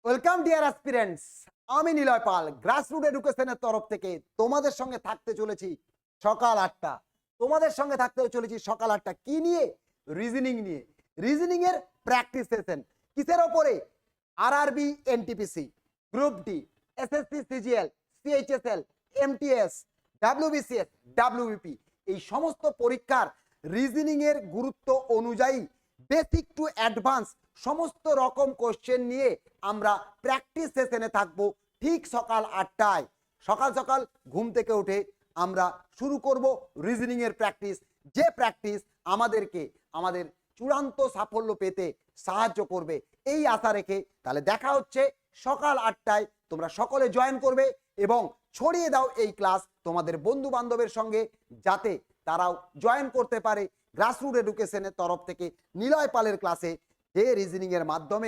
Welcome deer aspirants. আমি নিলয় পাল grassroot এডুকেশনের তরফ থেকে তোমাদের সঙ্গে থাকতে চলেছি সকাল 8টা। তোমাদের সঙ্গে থাকতে চলেছি সকাল 8টা কি নিয়ে? রিজনিং নিয়ে। রিজনিং এর প্র্যাকটিস সেশন কিসের ওপরে? RRB, NTPC, group D, SSC, CGL, CHSL, MTS, WBCS, WBP, এই সমস্ত পরীক্ষার রিজনিং এর গুরুত্ব অনুযায়ী বেসিক টু অ্যাডভান্স সমস্ত রকম কোশ্চেন নিয়ে আমরা প্র্যাকটিস সেশনে থাকবো ঠিক সকাল 8টায়। সকাল সকাল ঘুম থেকে উঠে আমরা শুরু করব রিজনিং এর প্র্যাকটিস, যে প্র্যাকটিস আমাদেরকে আমাদের চূড়ান্ত সাফল্য পেতে সাহায্য করবে এই আশা রেখে তাহলে দেখা হচ্ছে সকাল 8টায়। তোমরা সকলে জয়েন করবে এবং ছড়িয়ে দাও এই ক্লাস তোমাদের বন্ধু বান্ধবের সঙ্গে, যাতে তারাও জয়েন করতে পারে গ্রাসরুট এডুকেশনের তরফ থেকে নিলয় পালের ক্লাসে, যে রিজনিং এর মাধ্যমে